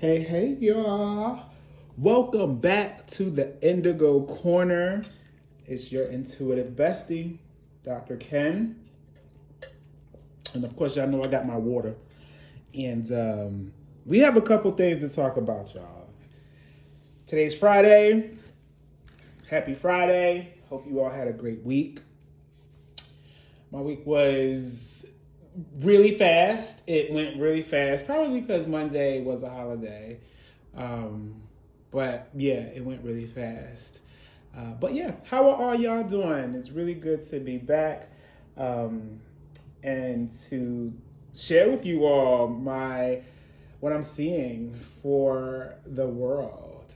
Hey, y'all. Welcome back to the Indigo Corner. It's your intuitive bestie, Dr. Ken. And of course, y'all know I got my water. And we have a couple things to talk about, y'all. Today's Friday. Happy Friday. Hope you all had a great week. My week was really fast. It went really fast, probably because Monday was a holiday. But yeah, it went really fast. But yeah, how are all y'all doing? It's really good to be back and to share with you all what I'm seeing for the world,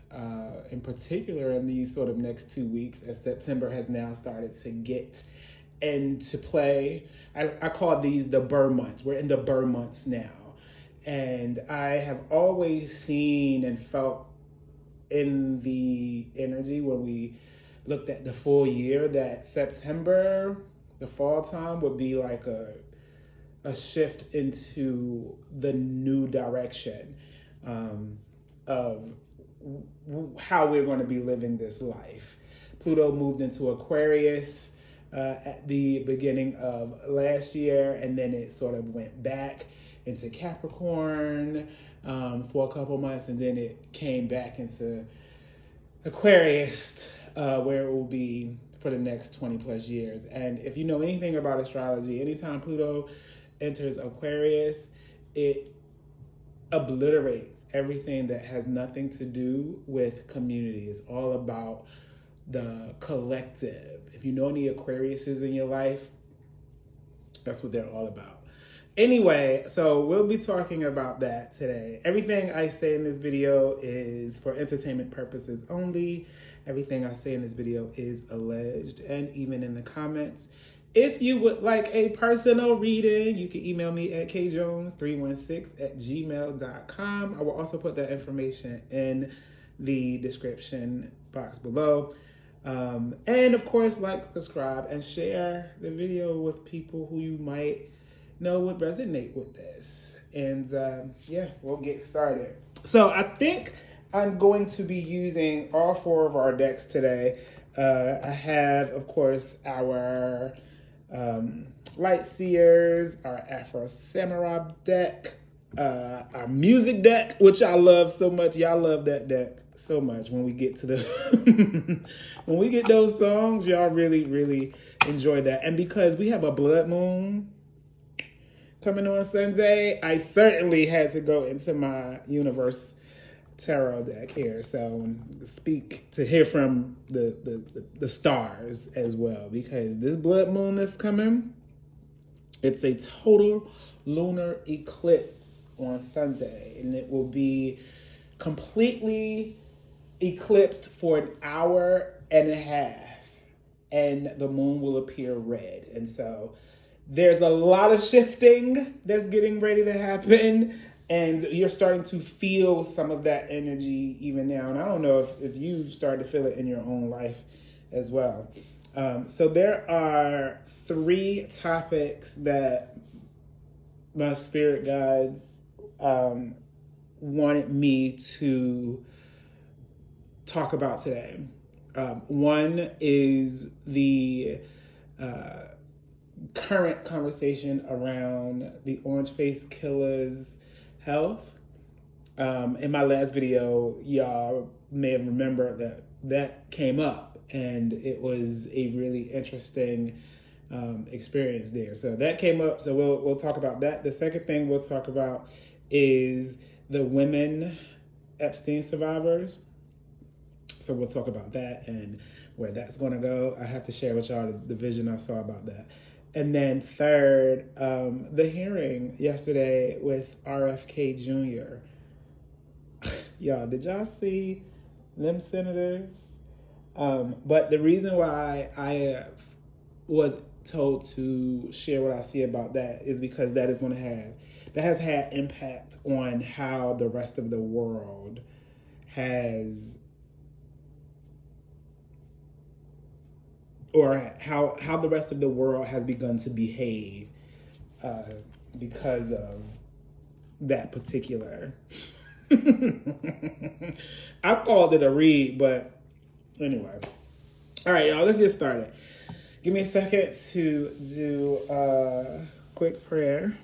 in particular in these sort of next 2 weeks, as September has now started to get into play. I call these the Burr months. We're in the Burr months now. And I have always seen and felt in the energy when we looked at the full year that September, the fall time, would be like a shift into the new direction of how we're going to be living this life. Pluto moved into Aquarius at the beginning of last year, and then it sort of went back into Capricorn for a couple months, and then it came back into Aquarius, where it will be for the next 20 plus years. And if you know anything about astrology, anytime Pluto enters Aquarius, it obliterates everything that has nothing to do with community. It's all about the collective. If you know any Aquariuses in your life, that's what they're all about. Anyway, so we'll be talking about that today. Everything I say in this video is for entertainment purposes only. Everything I say in this video is alleged, and even in the comments. If you would like a personal reading, you can email me at kjones316@gmail.com. I will also put that information in the description box below. And of course, like, subscribe, and share the video with people who you might know would resonate with this. And yeah, we'll get started. So I think I'm going to be using all four of our decks today. I have, of course, our Light Seers, our Afro Samurai deck, our music deck, which I love so much. Y'all love that deck so much. When we get to the when we get those songs, y'all really enjoy that. And because we have a blood moon coming on Sunday, I certainly had to go into my universe tarot deck here, so speak to hear from the stars as well, because this blood moon that's coming, it's a total lunar eclipse on Sunday, and it will be completely eclipsed for an hour and a half, and the moon will appear red. And so there's a lot of shifting that's getting ready to happen, and you're starting to feel some of that energy even now. And I don't know if you start to feel it in your own life as well. So there are 3 topics that my spirit guides wanted me to talk about today. One is the current conversation around the orange face killer's health. In my last video, y'all may have remembered that came up, and it was a really interesting experience there. So that came up, so we'll talk about that. The second thing we'll talk about is the women Epstein survivors. So we'll talk about that and where that's going to go. I have to share with y'all the vision I saw about that. And then third, the hearing yesterday with RFK Jr. Y'all, did y'all see them senators? But the reason why I was told to share what I see about that is because that has had impact on how the rest of the world has, or how the rest of the world has begun to behave because of that particular I called it a read, but anyway. All right, y'all, let's get started. Give me a second to do a quick prayer.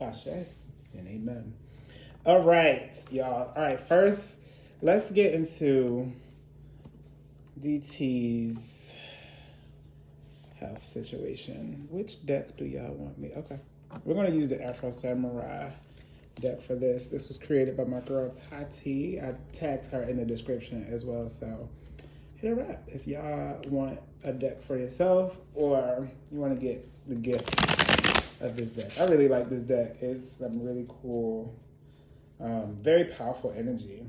Ashe and amen. All right, y'all. All right, first, let's get into DT's health situation. Which deck do y'all want me? Okay. We're going to use the Afro Samurai deck for this. This was created by my girl Tati. I tagged her in the description as well, so hit her up if y'all want a deck for yourself or you want to get the gift of this deck. I really like this deck. It's some really cool, very powerful energy.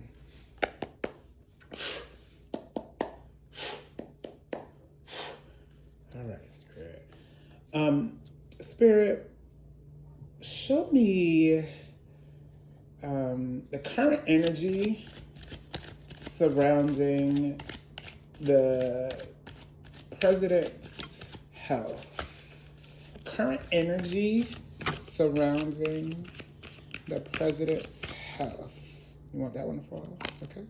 All right, Spirit. Spirit, show me the current energy surrounding the president's health. Current energy surrounding the president's health. You want that one to fall? Okay.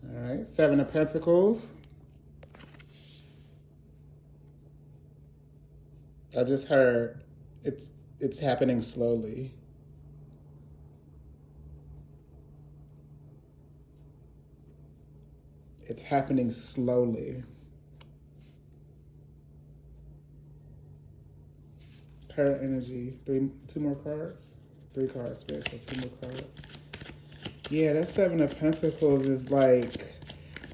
All right, Seven of Pentacles. I just heard it's happening slowly. It's happening slowly. Current energy. Two more cards? 3 cards, Spirit, so 2 more cards. Yeah, that Seven of Pentacles is like,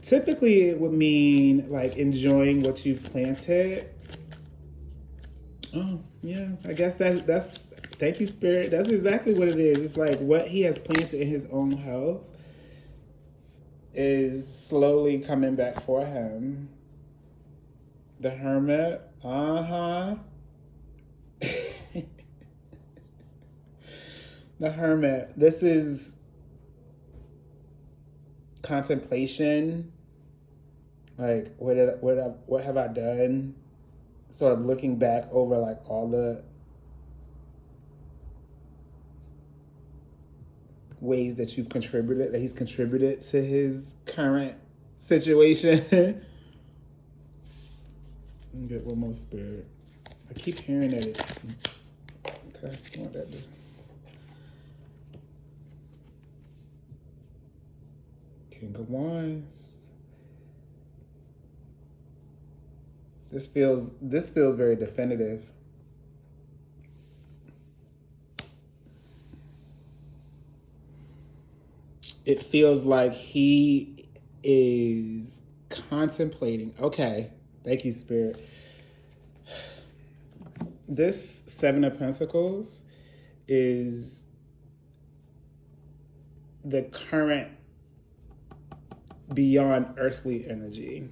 typically it would mean like enjoying what you've planted. Oh, yeah, I guess that's thank you, Spirit. That's exactly what it is. It's like what he has planted in his own health is slowly coming back for him. The Hermit, The Hermit. This is contemplation. Like, what have I done? Sort of looking back over like all the ways that you've contributed, that he's contributed to his current situation. Get one more, Spirit. I keep hearing that it's okay. What that do? King of Wands. This feels very definitive. It feels like he is contemplating. Okay, thank you, Spirit. This Seven of Pentacles is the current beyond earthly energy,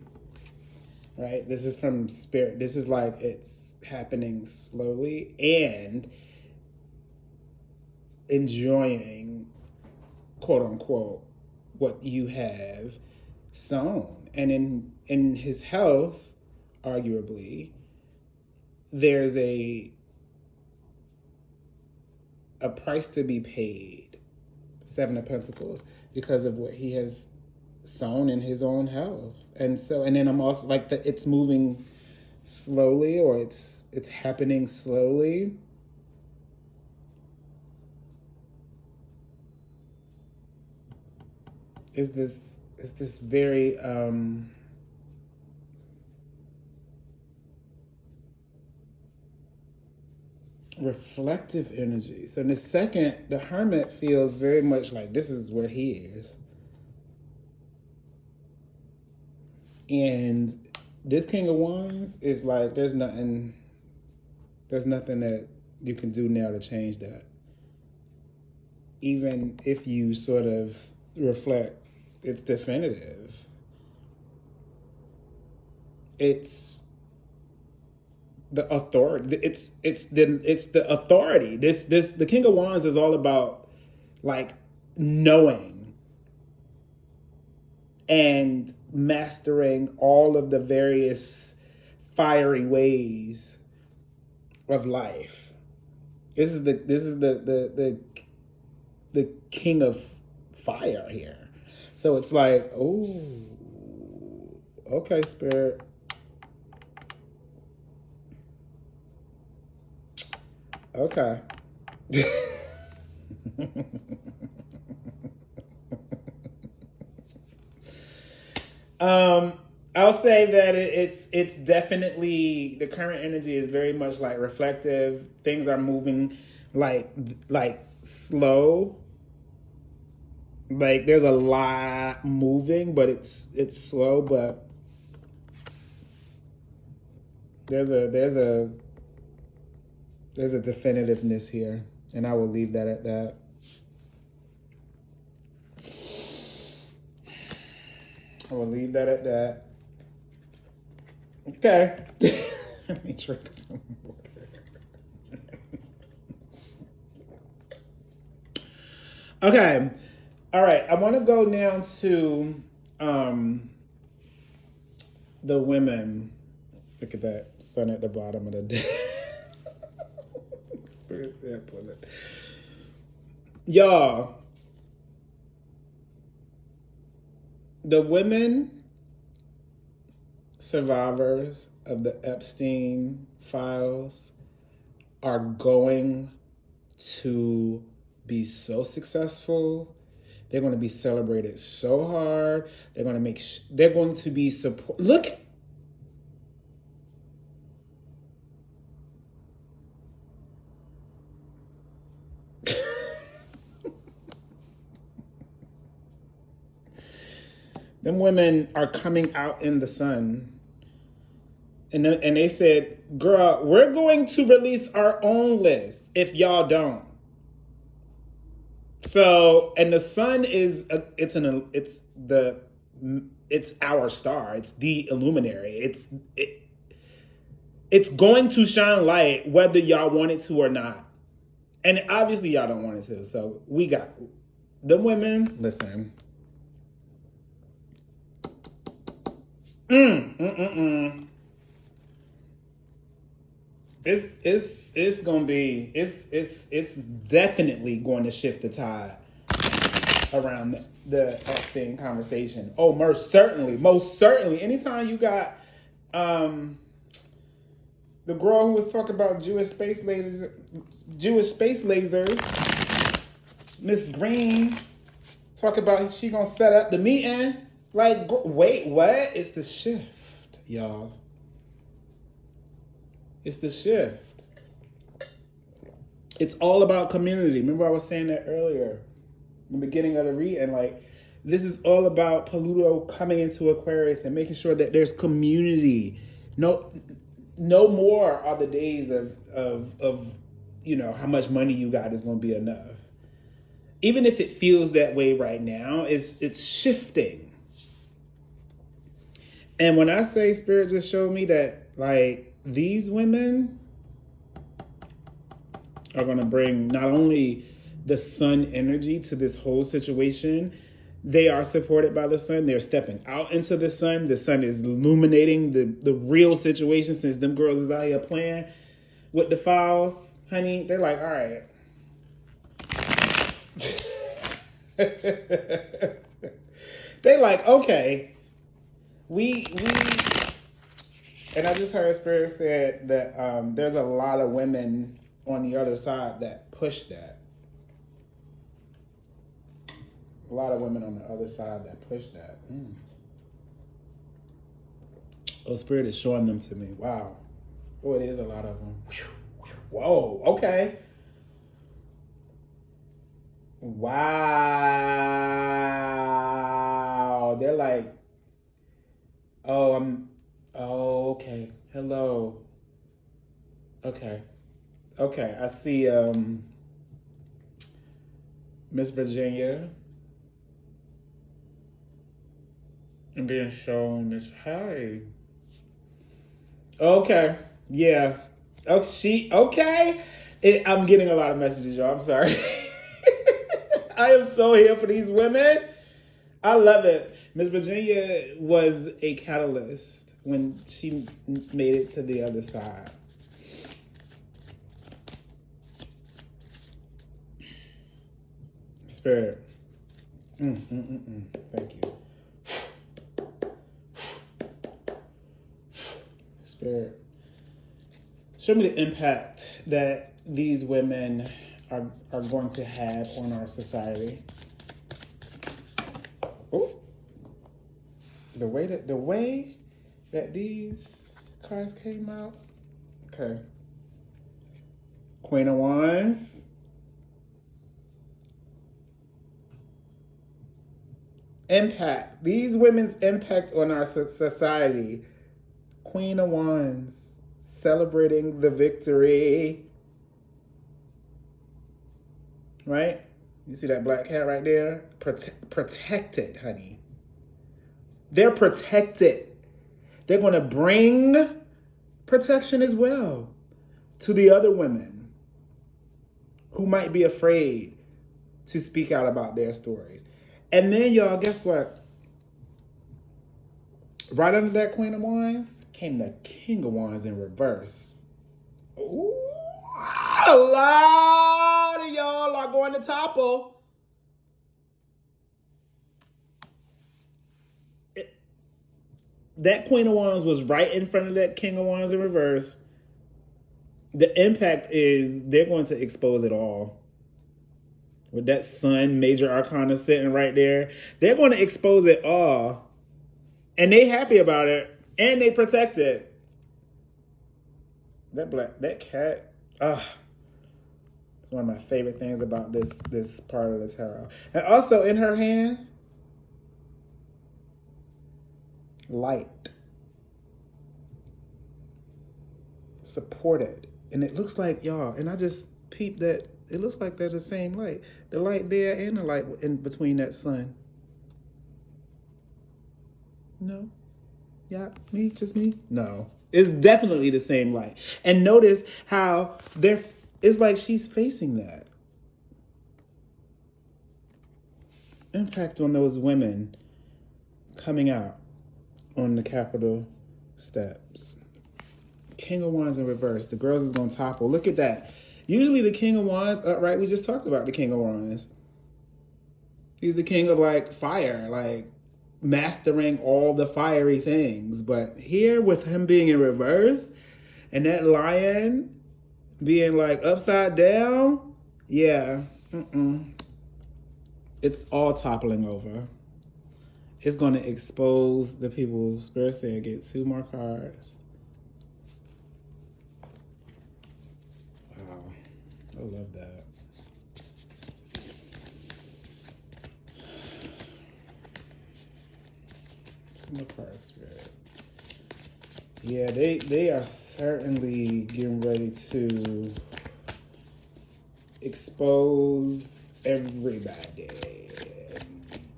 right? This is from Spirit. This is like it's happening slowly and enjoying, quote unquote, what you have sown. And in his health, arguably, there's a price to be paid, Seven of Pentacles, because of what he has sown in his own health. And then I'm also like it's moving slowly, or it's happening slowly. Is this very reflective energy. So in the second, the Hermit feels very much like this is where he is. And this King of Wands is like there's nothing that you can do now to change that. Even if you sort of reflect. It's definitive. It's the authority. It's the authority. This the King of Wands is all about like knowing and mastering all of the various fiery ways of life. This is the king of fire here. So it's like, oh, okay, spirit. Okay. I'll say that it's definitely, the current energy is very much like reflective. Things are moving like slow. Like there's a lot moving, but it's slow. But there's a definitiveness here, and I will leave that at that. I will leave that at that. Okay. Let me drink some water. Okay. All right. I want to go now to the women. Look at that sun at the bottom of the day. Y'all, the women survivors of the Epstein files are going to be so successful. They're going to be celebrated so hard. They're going to they're going to be support. Look. Them women are coming out in the sun. And they said, girl, we're going to release our own list if y'all don't. So, and the sun is, it's our star. It's the illuminary. It's going to shine light whether y'all want it to or not. And obviously y'all don't want it to. So we got the women, listen. It's gonna be it's definitely going to shift the tide around the Epstein conversation. Oh, most certainly. Anytime you got the girl who was talking about Jewish space lasers, Miss Green, talk about she gonna set up the meeting. Like, wait, what? It's the shift, y'all. It's the shift. It's all about community. Remember I was saying that earlier in the beginning of the reading. Like, this is all about Pluto coming into Aquarius and making sure that there's community. No more are the days of how much money you got is going to be enough. Even if it feels that way right now, it's shifting. And when I say Spirit just showed me that, like, these women are going to bring not only the sun energy to this whole situation, they are supported by the sun. They're stepping out into the sun. The sun is illuminating the real situation, since them girls is out here playing with the files. Honey, they're like, all right. They're like, okay. And I just heard Spirit said that there's a lot of women on the other side that push that. A lot of women on the other side that push that. Oh, Spirit is showing them to me. Wow. Oh, it is a lot of them. Whoa, okay. Wow. They're like, oh, okay. Hello. Okay. I see Miss Virginia. And being shown this, hey. Okay. Yeah. Oh, okay. I'm getting a lot of messages, y'all. I'm sorry. I am so here for these women. I love it. Miss Virginia was a catalyst when she made it to the other side. Spirit. Thank you. Spirit. Show me the impact that these women are going to have on our society. Oh, the way that these cards came out. Okay. Queen of Wands. Impact. These women's impact on our society. Queen of Wands. Celebrating the victory. Right? You see that black cat right there? Protected, honey. They're protected. They're going to bring protection as well to the other women who might be afraid to speak out about their stories. And then, y'all, guess what? Right under that Queen of Wands came the King of Wands in reverse. Ooh, a lot of y'all are going to topple. That Queen of Wands was right in front of that King of Wands in reverse. The impact is they're going to expose it all. With that Sun major arcana sitting right there, they're going to expose it all. And they happy about it. And they protect it. That cat, it's one of my favorite things about this part of the tarot. And also in her hand, light. Supported. And it looks like, y'all, and I just peeped that, it looks like there's the same light. The light there and the light in between that sun. No. Yeah, just me? No. It's definitely the same light. And notice how it's like she's facing that. Impact on those women coming out on the Capitol steps. King of Wands in reverse. The girls is going to topple. Look at that. Usually the King of Wands upright. We just talked about the King of Wands. He's the king of like fire, like mastering all the fiery things. But here with him being in reverse and that lion being like upside down, yeah, it's all toppling over. It's going to expose the people. Spirit said get 2 more cards. Wow, I love that. My card, Spirit. Yeah, they are certainly getting ready to expose everybody.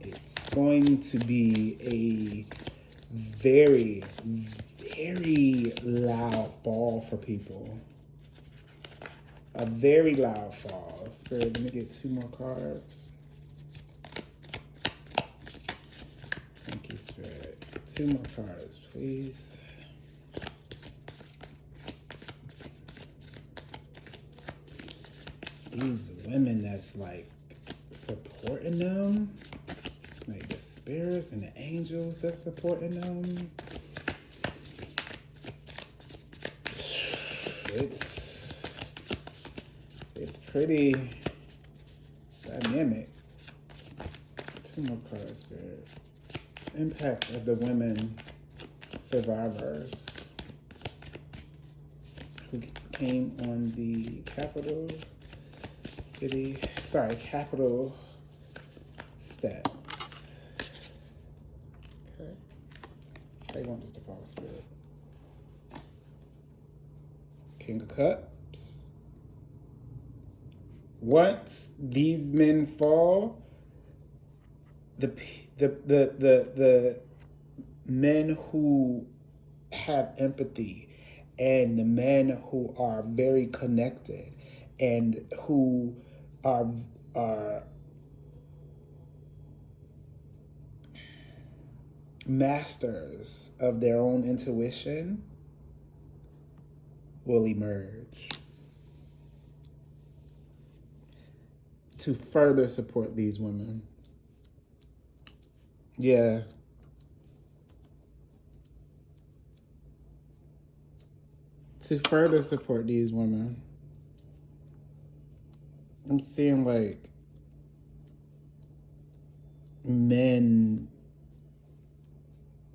It's going to be a very, very loud fall for people. A very loud fall. Spirit, let me get 2 more cards. Thank you, Spirit. 2 more cards, please. These women that's like supporting them, like the spirits and the angels that's supporting them. It's pretty dynamic. 2 more cards, Spirit. Impact of the women survivors who came on the Capitol steps. Okay. They want this to fall, Spirit. King of Cups. Once these men fall, the men who have empathy and the men who are very connected and who are masters of their own intuition will emerge to further support these women. Yeah. To further support these women. I'm seeing like men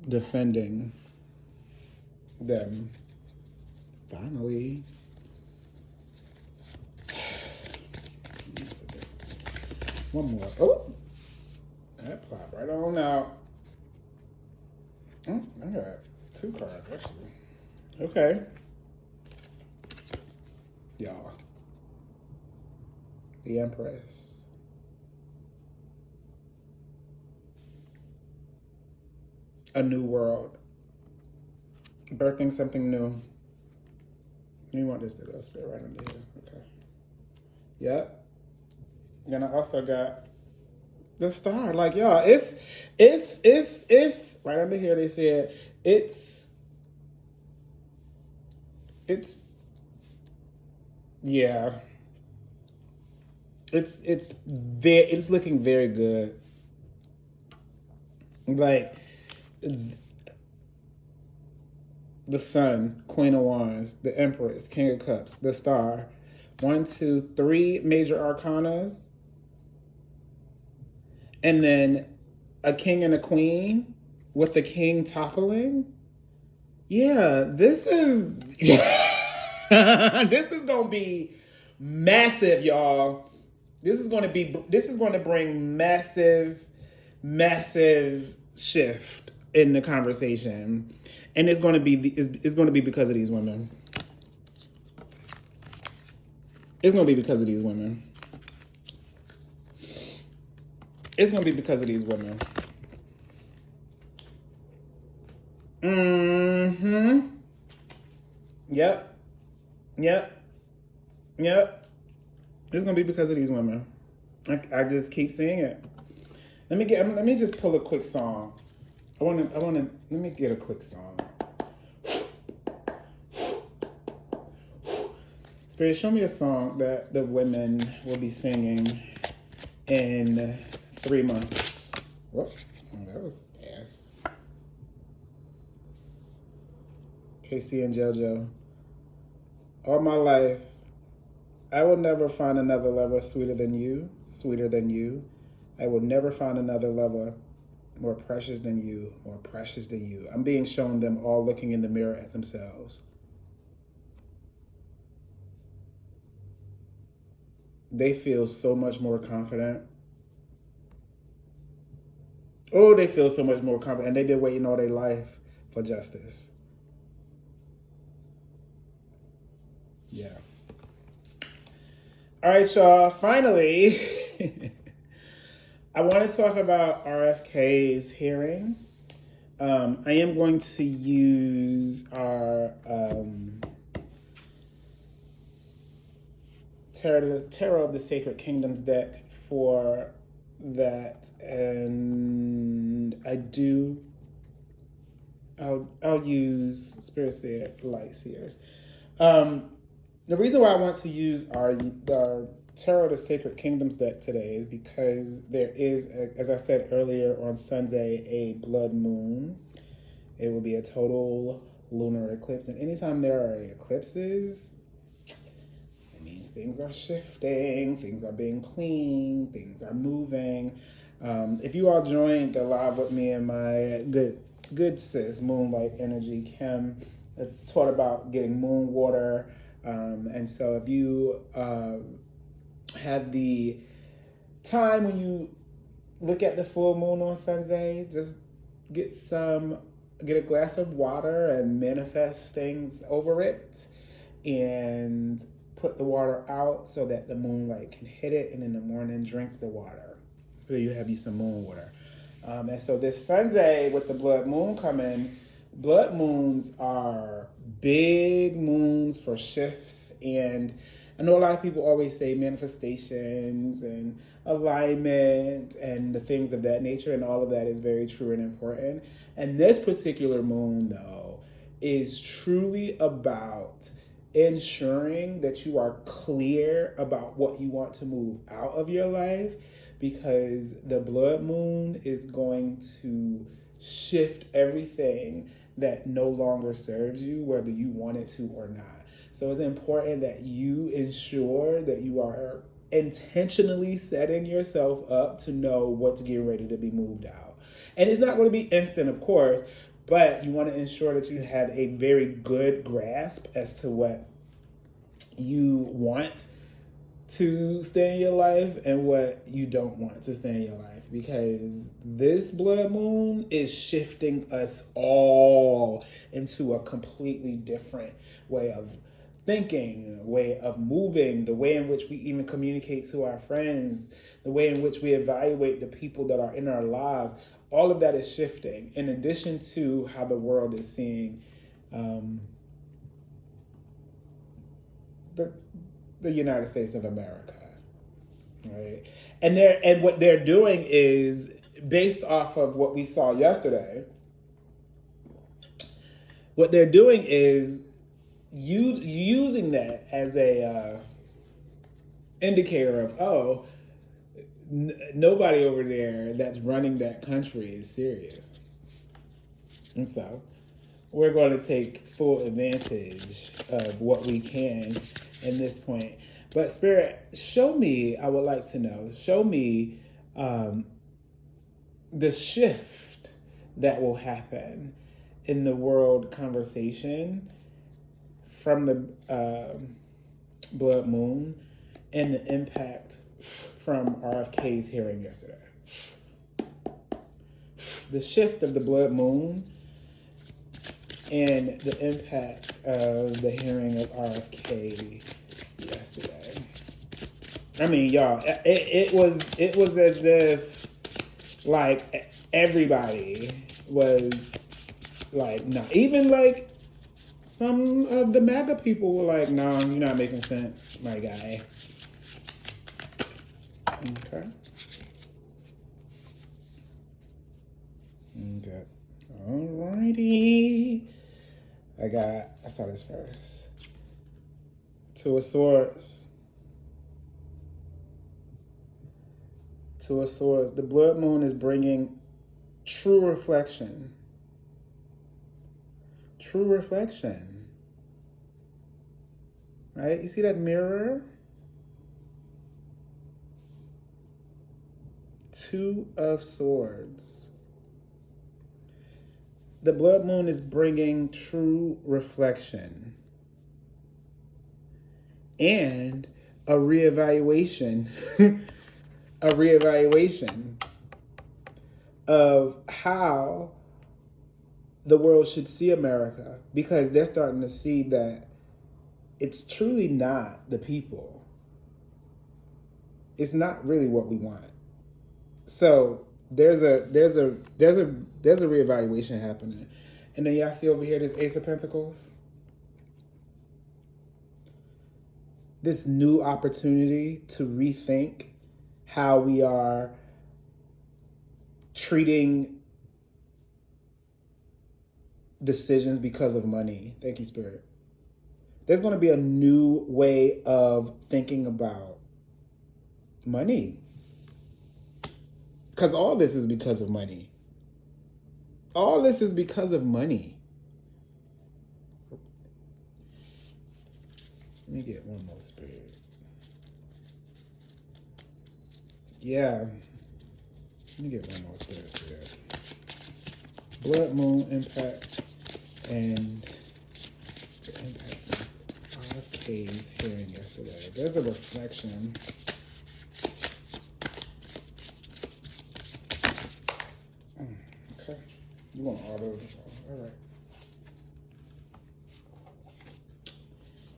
defending them. Finally. One more. Oh, that plopped right on out. I got 2 cards actually. Okay. Y'all. The Empress. A new world. Birthing something new. You want this to go straight right under here. Okay. Yep. And I also got the star. Like, y'all, it's right under here. They said it's yeah. It's looking very good. Like the Sun, Queen of Wands, the Empress, King of Cups, the Star. 1, 2, 3 major arcanas. And then a king and a queen with the king toppling. Yeah, this is this is gonna be massive, y'all. This is going to bring massive shift in the conversation, and it's going to be because of these women. It's going to be because of these women. It's going to be because of these women. Mm-hmm. Yep. It's going to be because of these women. I just keep seeing it. Let me just pull a quick song. Let me get a quick song. Spirit, show me a song that the women will be singing in 3 months. Whoop, that was fast. KC and JoJo. All my life, I will never find another lover sweeter than you. I will never find another lover more precious than you. I'm being shown them all looking in the mirror at themselves. They feel so much more confident. Oh, they feel so much more confident. And they've been waiting all their life for justice. Yeah. All right, y'all. Finally, I want to talk about RFK's hearing. I am going to use our Tarot of the Sacred Kingdoms deck for that, and I'll use Spirit Seer, Light Seers. The reason why I want to use our Tarot of the Sacred Kingdoms deck today is because there is, as I said earlier on Sunday, a blood moon. It will be a total lunar eclipse, and anytime there are eclipses, it means things are shifting, things are being cleaned, things are moving. If you all joined the live with me and my good sis, Moonlight Energy, Kim, taught about getting moon water. And so if you have the time when you look at the full moon on Sunday, just get a glass of water and manifest things over it, and put the water out so that the moonlight can hit it, and in the morning drink the water. So you have some moon water. And so this Sunday with the blood moon coming, blood moons are big moons for shifts. And I know a lot of people always say manifestations and alignment and the things of that nature, and all of that is very true and important. And this particular moon, though, is truly about ensuring that you are clear about what you want to move out of your life, because the blood moon is going to shift everything that no longer serves you, whether you want it to or not. So it's important that you ensure that you are intentionally setting yourself up to know what's getting ready to be moved out. And it's not going to be instant, of course, but you want to ensure that you have a very good grasp as to what you want to stay in your life and what you don't want to stay in your life, because this blood moon is shifting us all into a completely different way of thinking, way of moving, the way in which we even communicate to our friends, the way in which we evaluate the people that are in our lives. All of that is shifting, in addition to how the world is seeing the United States of America, right? And what they're doing is based off of what we saw yesterday. What they're doing is using that as a indicator of, nobody over there that's running that country is serious. And so we're going to take full advantage of what we can in this point. But Spirit, show me, I would like to know, show me the shift that will happen in the world conversation from the blood moon and the impact from RFK's hearing yesterday. The shift of the blood moon and the impact of the hearing of RFK yesterday. I mean, y'all, it was as if like everybody was like, not even like some of the MAGA people were like, no, you're not making sense, my guy. Okay. Okay. Alrighty. I saw this first. Two of Swords. Two of Swords. The blood moon is bringing true reflection. True reflection. Right? You see that mirror? Two of Swords. The blood moon is bringing true reflection and a reevaluation, a reevaluation of how the world should see America, because they're starting to see that it's truly not the people. It's not really what we want. So there's a reevaluation happening. And then y'all see over here this Ace of Pentacles. This new opportunity to rethink how we are treating decisions because of money. Thank you, Spirit. There's going to be a new way of thinking about money. Because all this is because of money. All this is because of money. Let me get one more, Spirit. Yeah. Let me get one more, Spirit, here. Blood moon impact and the impact of RFK's hearing yesterday. There's a reflection. You want all those? All right.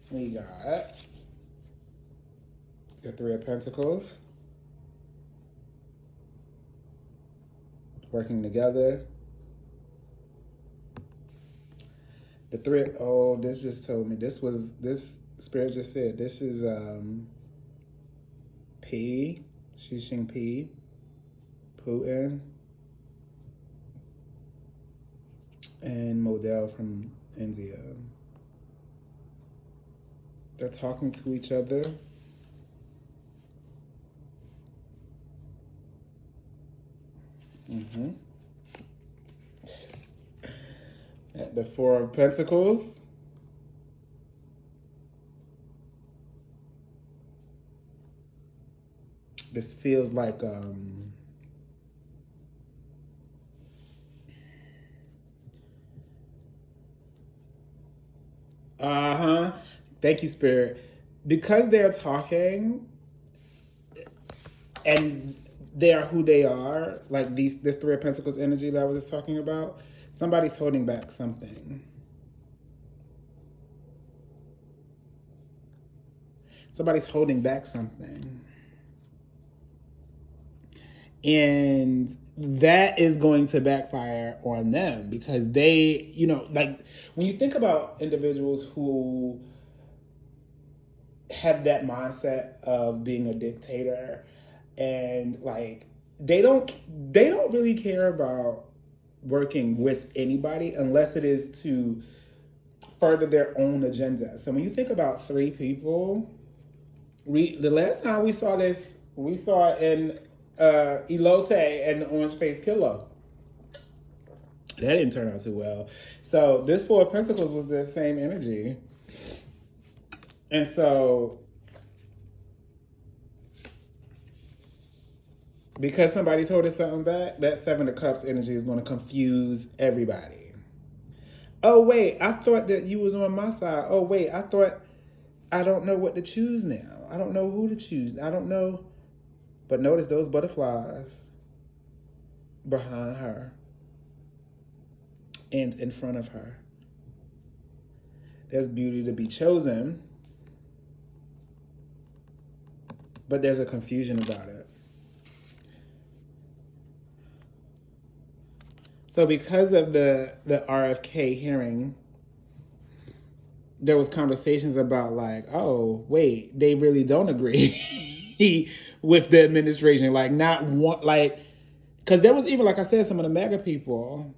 We got the Three of Pentacles. working together. The three, oh, this just told me, this spirit just said, this is P, Xi Jinping, Putin, and Model from India. They're talking to each other. At the Four of Pentacles. This feels like thank you, Spirit. Because they're talking and they are who they are, like this Three of Pentacles energy that I was just talking about, somebody's holding back something. Somebody's holding back something. And that is going to backfire on them because they, like when you think about individuals who have that mindset of being a dictator and like they don't really care about working with anybody unless it is to further their own agenda. So when you think about three people, the last time we saw this, we saw it in Elote and the Orange Face Killer. That didn't turn out too well. So this Four of Pentacles was the same energy. And so because somebody's holding something back, that Seven of Cups energy is going to confuse everybody. Oh, wait, I thought that you was on my side. Oh, wait, I don't know what to choose now. I don't know who to choose. I don't know. But notice those butterflies behind her and in front of her. There's beauty to be chosen, but there's a confusion about it. So because of the RFK hearing, there was conversations about like, oh, wait, they really don't agree with the administration. Like not one, like, because there was even, like I said, some of the MAGA people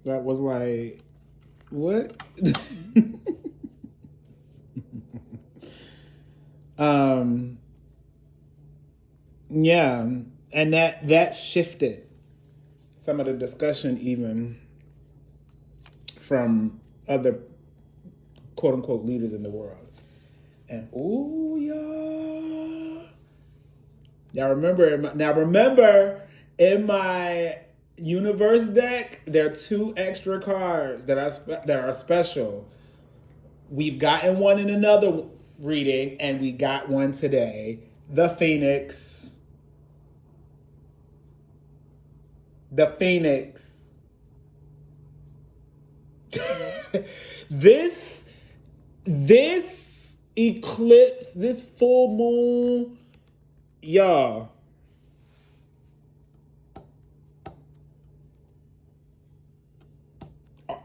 that was like, what? Yeah, and that shifted some of the discussion even from other quote unquote leaders in the world. And ooh, y'all remember in my universe deck, there are 2 extra cards that are special. We've gotten one in another reading, and we got one today. The Phoenix. The Phoenix. This eclipse, this full moon, y'all.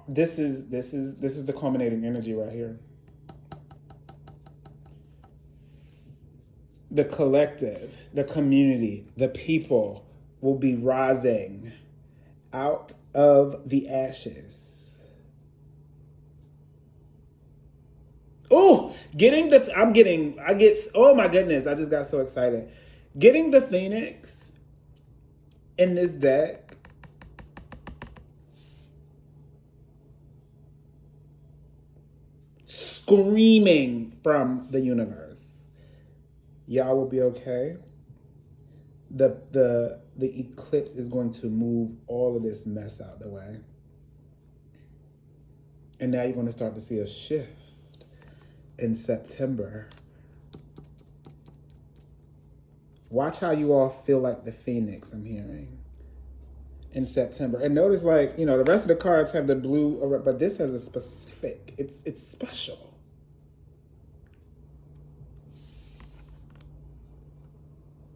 This is the culminating energy right here. The collective, the community, the people will be rising out of the ashes. Oh, oh my goodness, I just got so excited. Getting the Phoenix in this deck screaming from the universe. Y'all will be okay. The eclipse is going to move all of this mess out the way. And now you're going to start to see a shift in September. Watch how you all feel like the Phoenix, I'm hearing, in September. And notice, like, the rest of the cards have the blue, but this has a specific, it's special.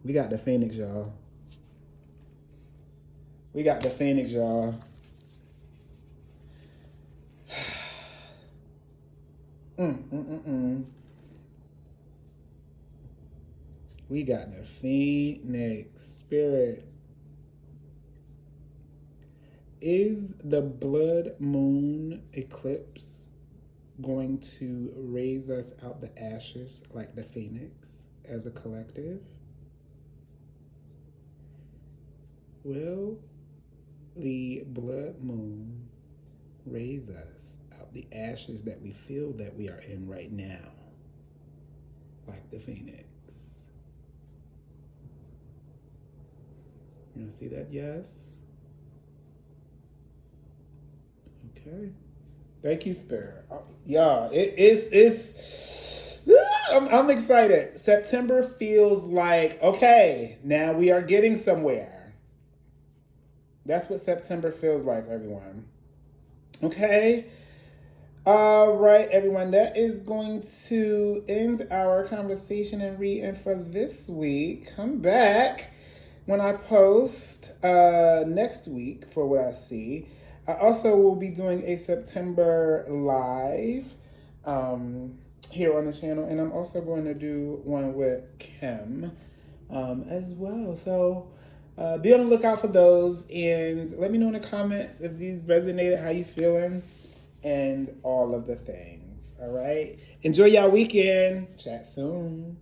We got the Phoenix, y'all. We got the Phoenix, y'all. We got the Phoenix Spirit. Is the blood moon eclipse going to raise us out the ashes like the Phoenix as a collective? Will the blood moon raise us out the ashes that we feel that we are in right now, like the Phoenix? You want to see that? Yes. Okay. Thank you, Spirit. Yeah, I'm excited. September feels like, okay, now we are getting somewhere. That's what September feels like, everyone. Okay. All right, everyone. That is going to end our conversation and reading for this week. Come back when I post next week for what I see. I also will be doing a September live here on the channel, and I'm also going to do one with Kim as well. So be on the lookout for those, and let me know in the comments if these resonated, how you feeling, and all of the things. All right. Enjoy y'all weekend. Chat soon.